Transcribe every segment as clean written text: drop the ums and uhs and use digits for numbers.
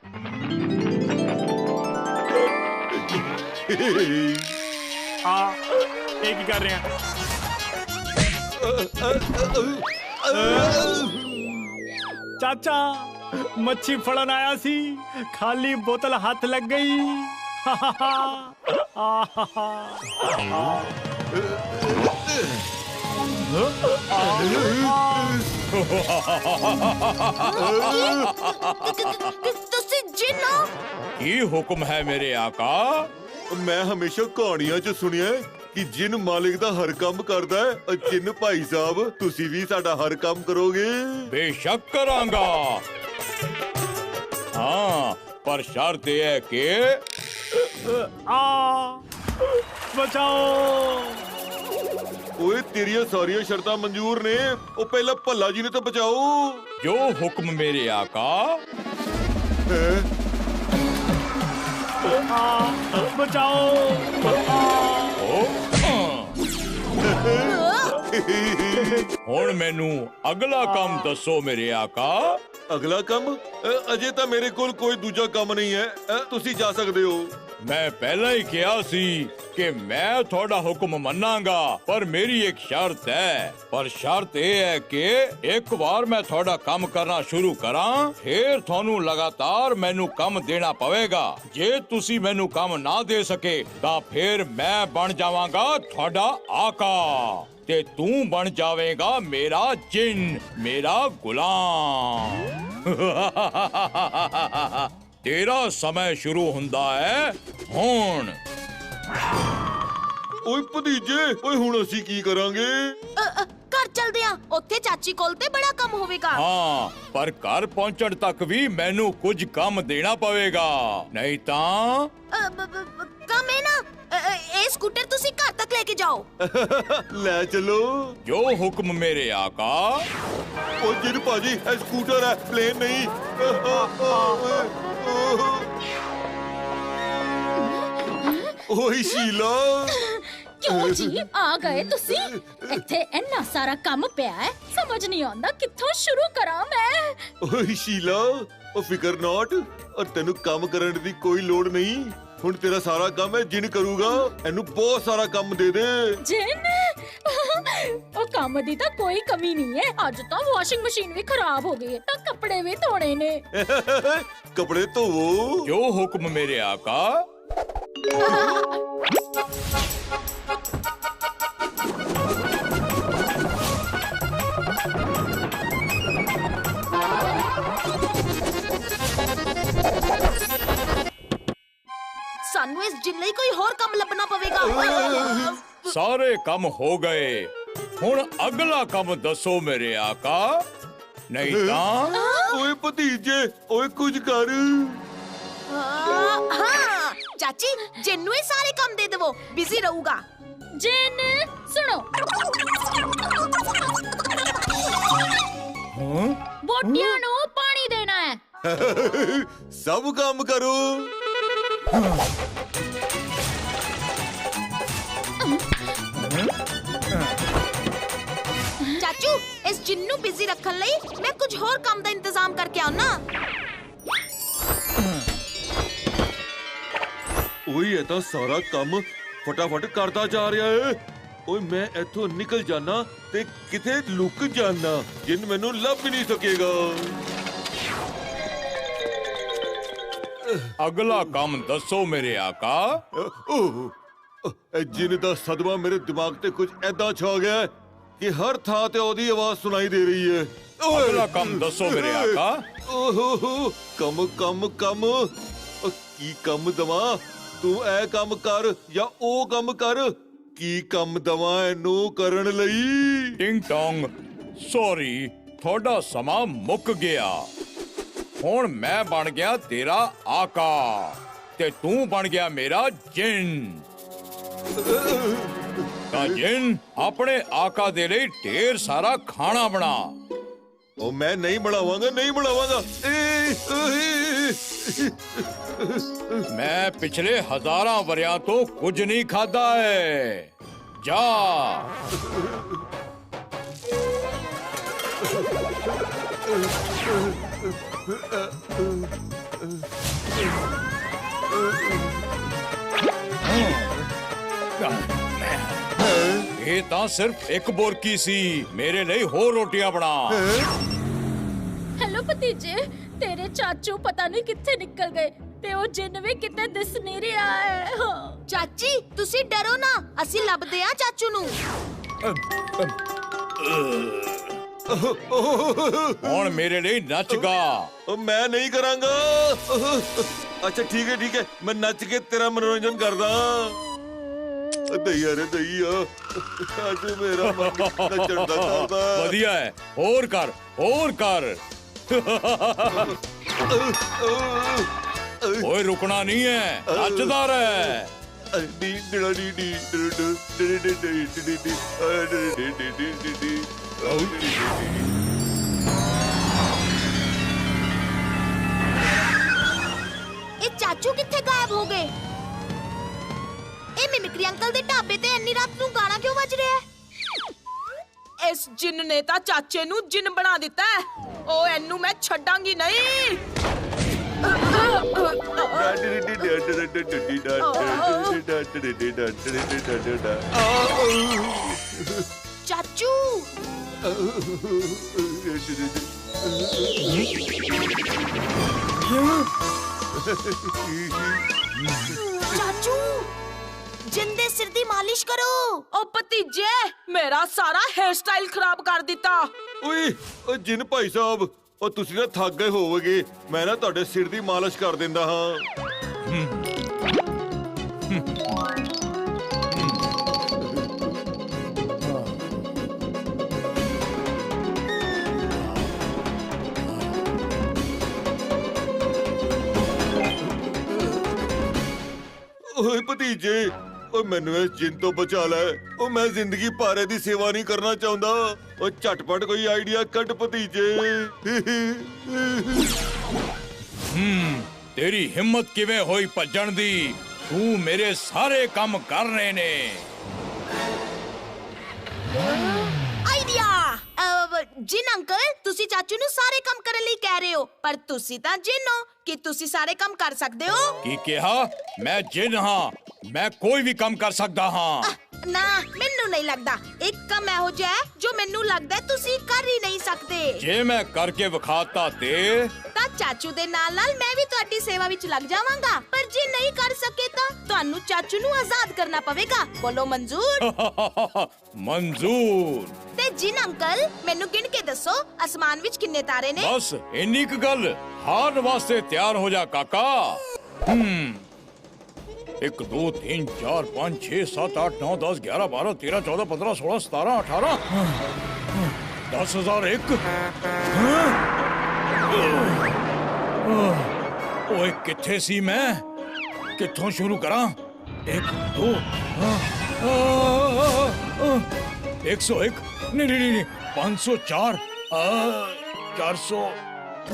ये की कर रहे हैं? चाचा मच्छी फड़न आया सी, खाली बोतल हाथ लग गई। तुसी जिन हो? की हुक्म है मेरे आका? मैं हमेशा कहानियां च सुनिया कि जिन मालिक दा हर काम करदा है। जिन भाई साहब तुसी भी साडा हर काम करोगे? बेशक करांगा। हाँ, पर शर्त यह है कि बचाओ। ओए तेरिया सारिया शर्तां मंजूर ने। ओ पहला भल्ला जी ने तो बचाओ। जो हुक्म मेरे आका। बचाओ। हुण मैनू अगला काम दसो मेरे आका। अगला काम? अजे तो मेरे कोल कोई दूजा काम नहीं है। तुसी जा सकदे हो। मैं पहला ही कहा सी कि मैं थोड़ा हुक्म मनांगा, पर मेरी एक शर्त है। पर शर्त यह है कि एक बार मैं थोड़ा काम करना शुरू करा, फिर थानू लगातार मैनू काम देना पवेगा। जे तुसी मैनू काम ना दे सके ता फिर मैं बन जावांगा थोड़ा आका, ते तू बन जावेगा मेरा जिन, मेरा गुलाम। तेरा समय शुरू हुंदा है हुण। ओए भतीजे, ओए हुण असी की करांगे? घर चलदे आ, उत्थे चाची कोल ते बड़ा काम होवेगा। हाँ, पर घर पहुंचण तक भी मैनू कुछ काम देना पवेगा, नहीं तां काम है ना, ए स्कूटर तुसी घर तक लेके जाओ। ले चलो। जो हुक्म मेरे आका। ओ जिन पाजी, ए स्कूटर है, प्लेन नहीं। ओए शीला। क्यों जी आ गए तुसी? इत्थे इन्ना सारा काम पिया है, समझ नहीं आंदा कित्थों शुरू करा मैं। ओए शीला, ओ फिकर नॉट, और तेनू काम करने दी कोई लोड़ नहीं। हुण तेरा सारा काम है जिन करूगा। एनू बहुत सारा काम दे दे। जिन ओ काम दी तो कोई कमी नहीं है। आज तो वॉशिंग मशीन भी खराब हो गई है, तो कपड़े भी धोने ने। कपड़े धोवो। जो हुक्म मेरे आका। सानू इस जिन लई कोई होर काम लभना पवेगा। सारे काम हो गए, हुण अगला काम दसो मेरे आका, नहीं तां ओए भतीजे, ओए कुछ कर। हाँ, चाची जिन्नू ही सारे काम दे देवो, बिजी रहूगा। जिन सुनो, बोटियां नु पानी देना है। सब काम करो। चाचू इस जिन्नू बिजी रखन लई मैं कुछ होर काम दा इंतजाम करके आऊं ना। ओए ये तो सारा काम फटाफट करता जा रहा है। ओए मैं इथों निकल जाना ते किथे लुक जाना, जिन मैनू लभ नहीं सकेगा। अगला काम दसो मेरे आका। जिन दा सदमा मेरे दिमाग ते कुछ ऐदा छा गया है कि हर थां ते ओदी आवाज सुनाई दे रही है। अगला काम दसो मेरे आका। कम कम कम, की कम दवा? तू ए कम कर या ओ कम कर, की कम दवा एनू करन लई? टिंग टोंग, सॉरी थोड़ा समा मुक गया। हुण मैं बन गया तेरा आका, ते तू बन गया मेरा जिन। ता जिन अपने आका दे लई ढेर सारा खाना बना। ओ मैं नहीं बनावांगा, नहीं बनावांगा। मैं पिछले हजारां वरियां तो कुछ नहीं खादा है। जा। ਇਹ ਤਾਂ ਸਿਰਫ ਇੱਕ ਬੋਰਕੀ ਸੀ, ਮੇਰੇ ਲਈ ਹੋਰ ਰੋਟੀਆਂ ਬਣਾ। ਹੈਲੋ ਭਤੀਜੇ, ਤੇਰੇ ਚਾਚੂ ਪਤਾ ਨਹੀਂ ਕਿੱਥੇ ਨਿਕਲ ਗਏ ਤੇ ਉਹ ਜਿੰਨ ਵੀ ਕਿਤੇ ਦਿਸ ਨਹੀਂ ਰਿਹਾ ਹੈ। ਚਾਚੀ ਤੁਸੀਂ ਡਰੋ ਨਾ, ਅਸੀਂ ਲੱਭਦੇ ਆ ਚਾਚੂ ਨੂੰ। ਹੁਣ ਮੇਰੇ ਲਈ ਨੱਚ ਗਾ। ਮੈਂ ਨਹੀਂ ਕਰਾਂਗਾ। ਅੱਛਾ ਠੀਕ ਹੈ, ਮੈਂ ਨੱਚ ਕੇ ਤੇਰਾ ਮਨੋਰੰਜਨ ਕਰਦਾ। ਦਈਆ ਰੇ ਦਈਆ, ਅੱਜ ਮੇਰਾ ਮਨ ਨੱਚਣ ਦਾ ਕਰਦਾ। ਵਧੀਆ ਹੈ, ਹੋਰ ਕਰ ਹੋਰ ਕਰ। ਓਏ ਰੁਕਣਾ ਨਹੀਂ ਹੈ, ਨੱਚਦਾ ਰਹਿ। ਇਹ ਚਾਚੂ ਕਿੱਥੇ ਗਾਇਬ ਹੋ ਗਏ? ਇਹ ਮਿਮਿਕਰੀ ਅੰਕਲ ਦੇ ਢਾਬੇ ਤੇ ਇੰਨੀ ਰਾਤ ਨੂੰ ਗਾਣਾ ਕਿਉਂ ਵੱਜ ਰਿਹਾ ਹੈ? ਇਸ ਜਿੰਨ ਨੇ ਤਾਂ ਚਾਚੇ ਨੂੰ ਜਿੰਨ ਬਣਾ ਦਿੱਤਾ ਹੈ। ਉਹ ਇਹਨੂੰ ਮੈਂ ਛੱਡਾਂਗੀ ਨਹੀਂ। ਚਾਚੂ ਚਾਚੂ ਜਿੰਦੇ ਸਿਰ ਦੀ ਮਾਲਿਸ਼ ਕਰੋ। ਉਹ ਭਤੀਜੇ, ਮੇਰਾ ਸਾਰਾ ਹੇਅਰ ਸਟਾਈਲ ਖਰਾਬ ਕਰ ਦਿੱਤਾ। ਓਏ ਓ ਜਿਨ ਭਾਈ ਸਾਹਿਬ, ਉਹ ਤੁਸੀਂ ਨਾ ਥੱਕ ਗਏ ਹੋਵੋਗੇ, ਮੈਂ ਨਾ ਤੁਹਾਡੇ ਸਿਰ ਦੀ ਮਾਲਿਸ਼ ਕਰ ਦਿੰਦਾ ਹਾਂ। ਓਏ ਭਤੀਜੇ, ਓ ਮੈਨੂੰ ਇਸ ਜਿੰਨ ਤੋਂ ਬਚਾ ਲੈ। ਓ ਮੈਂ ਜ਼ਿੰਦਗੀ ਭਾਰੇ ਦੀ ਸੇਵਾ ਨਹੀਂ ਕਰਨਾ ਚਾਹੁੰਦਾ। ਓ ਝਟਪਟ ਕੋਈ ਆਈਡੀਆ ਕੱਢ ਭਤੀਜੇ। ਤੇਰੀ ਹਿੰਮਤ ਕਿਵੇਂ ਹੋਈ ਭੱਜਣ ਦੀ? ਤੂੰ ਮੇਰੇ ਸਾਰੇ ਕੰਮ ਕਰਨੇ ਨੇ। ਆਈਡੀਆ। ਜਿਨ ਅੰਕਲ, ਤੁਸੀਂ ਚਾਚੂ ਨੂੰ ਸਾਰੇ ਕੰਮ ਕਰਨ ਲਈ ਕਹਿ ਰਹੇ ਹੋ, ਪਰ ਤੁਸੀਂ ਤਾਂ ਜਿਨ ਹੋ ਕਿ ਤੁਸੀਂ ਸਾਰੇ ਕੰਮ ਕਰ ਸਕਦੇ ਹੋ। ਕੀ ਕਿਹਾ? ਮੈਂ ਜਿੰਨ ਹਾਂ, ਮੈਂ ਕੋਈ ਵੀ ਕੰਮ ਕਰ ਸਕਦਾ ਹਾਂ। ਨਾ, ਮੈਨੂੰ ਨਹੀਂ ਲੱਗਦਾ। ਇੱਕ ਕੰਮ ਇਹੋ ਜਿਹਾ ਹੈ ਜੋ ਮੈਨੂੰ ਲੱਗਦਾ ਹੈ ਤੁਸੀਂ ਕਰ ਹੀ ਨਹੀਂ ਸਕਦੇ। ਜੇ ਮੈਂ ਕਰਕੇ ਵਿਖਾਤਾ ਤੇ ਤਾਂ ਚਾਚੂ ਦੇ ਨਾਲ-ਨਾਲ ਮੈਂ ਵੀ ਤੁਹਾਡੀ ਸੇਵਾ ਵਿੱਚ ਲੱਗ ਜਾਵਾਂਗਾ। ਪਰ ਜੇ ਨਹੀਂ ਕਰ ਸਕੇ ਤਾਂ ਤੁਹਾਨੂੰ ਚਾਚੂ ਨੂੰ ਆਜ਼ਾਦ ਕਰਨਾ ਪਵੇਗਾ। ਬੋਲੋ ਮਨਜ਼ੂਰ? ਮਨਜ਼ੂਰ। ਤੇ ਜਿਨ ਅੰਕਲ, ਮੈਨੂੰ ਗਿਣ ਕੇ ਦੱਸੋ ਅਸਮਾਨ ਵਿੱਚ ਕਿੰਨੇ ਤਾਰੇ ਨੇ? ਬਸ ਇੰਨੀ ਕੁ ਗੱਲ। ਹਾਰਨ ਵਾਸਤੇ ਤਿਆਰ ਹੋ ਜਾ ਕਾਕਾ। 1 2 3 4 5 6 7 8 9 10 11 12 13 14 15 16 17 18 10,001। ਓਏ ਕਿੱਥੇ ਸੀ ਮੈਂ? ਕਿੱਥੋਂ ਸ਼ੁਰੂ ਕਰਾਂ? 1 2 101। नहीं 504 400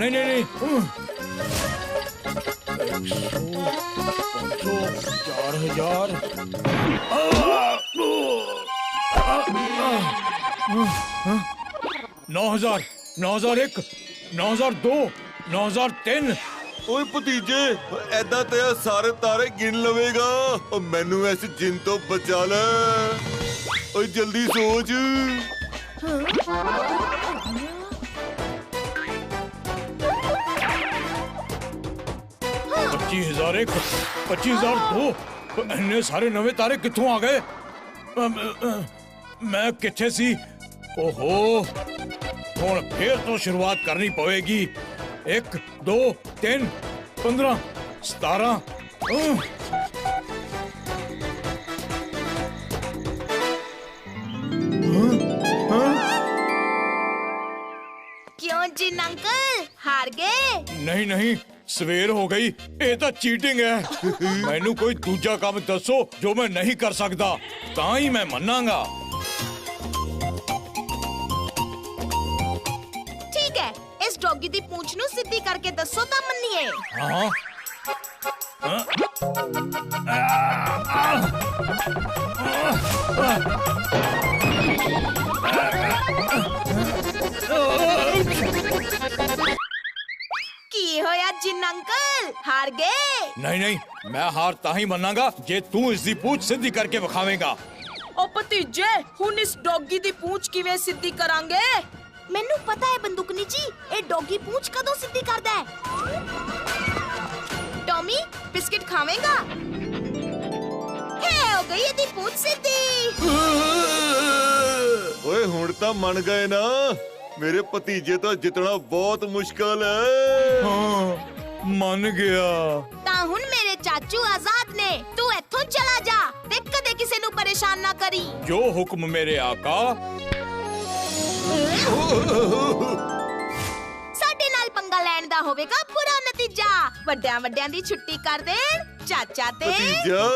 नहीं 4,000 9,000 9,001 9,002 9,003। ਓਏ ਭਤੀਜੇ, ਐਦਾਂ ਤੇ ਇਹ ਸਾਰੇ ਤਾਰੇ ਗਿਣ ਲਵੇਗਾ। ਓ ਮੈਨੂੰ ਇਸ ਜਿੰਨ ਤੋਂ ਬਚਾ ਲੈ। ਓਏ ਜਲਦੀ ਸੋਚ। 25,001 25,002। ਇੰਨੇ ਸਾਰੇ ਨਵੇਂ ਤਾਰੇ ਕਿੱਥੋਂ ਆ ਗਏ? ਮੈਂ ਕਿੱਥੇ ਸੀ? ਓਹੋ, ਹੁਣ ਫੇਰ ਤੋਂ ਸ਼ੁਰੂਆਤ ਕਰਨੀ ਪਵੇਗੀ। 1 2 3 15 17। क्यों जिन अंकल, हार गए? नहीं सवेर हो गई। ये तो चीटिंग है। मैनू कोई दूजा काम दसो जो मैं नहीं कर सकता, तां ही मैं मनांगा। ठीक है, इस डॉगी दी पूंछ नू सीधी करके दसो ता मन्निए। हाँ की होया जिन अंकल? ਅੰਕਲ ਹਾਰ ਗਏ। ਨਹੀਂ ਨਹੀਂ, ਮੈਂ ਹਾਰ ਤਾਂ ਹੀ ਮੰਨਾਂਗਾ ਜੇ ਤੂੰ ਇਸ ਦੀ ਪੂਛ ਸਿੱਧੀ ਕਰਕੇ ਵਿਖਾਵੇਂਗਾ। ਓ ਭਤੀਜੇ, ਹੁਣ ਇਸ ਡੌਗੀ ਦੀ ਪੂੰਛ ਕਿਵੇਂ ਸਿੱਧੀ ਕਰਾਂਗੇ? ਮੈਨੂੰ ਪਤਾ ਹੈ ਬੰਦੂਕਨੀ ਜੀ, ਇਹ ਡੌਗੀ ਪੂੰਛ ਕਦੋਂ ਸਿੱਧੀ ਕਰਦਾ ਹੈ। ਟੌਮੀ ਬਿਸਕਿਟ ਖਾਵੇਂਗਾ? ਹੈ ਹੋ ਗਈ ਇਹਦੀ ਪੂੰਛ ਸਿੱਧੀ। ਓਏ ਹੁਣ ਤਾਂ ਮੰਨ ਗਏ ਨਾ, ਮੇਰੇ ਭਤੀਜੇ ਤੋਂ ਜਿੱਤਣਾ ਬਹੁਤ ਮੁਸ਼ਕਲ ਹੈ। ਹਾਂ, ਮੰਨ ਗਿਆ। ਤਾਂ ਹੁਣ ਮੇਰੇ ਚਾਚੂ ਆਜ਼ਾਦ ਨੇ, ਤੂੰ ਇੱਥੋਂ ਚਲਾ ਜਾ ਤੇ ਕਦੇ ਕਿਸੇ ਨੂੰ ਪਰੇਸ਼ਾਨ ਨਾ ਕਰੀ। ਜੋ ਹੁਕਮ ਮੇਰੇ ਆਕਾ। ਸਾਡੇ ਨਾਲ ਪੰਗਾ ਲੈਣ ਦਾ ਹੋਵੇਗਾ ਬੁਰਾ ਨਤੀਜਾ। ਵੱਡਿਆਂ ਵੱਡਿਆਂ ਦੀ ਛੁੱਟੀ ਕਰ ਦੇਣ ਚਾਚਾ ਤੇ ਭਤੀਜਾ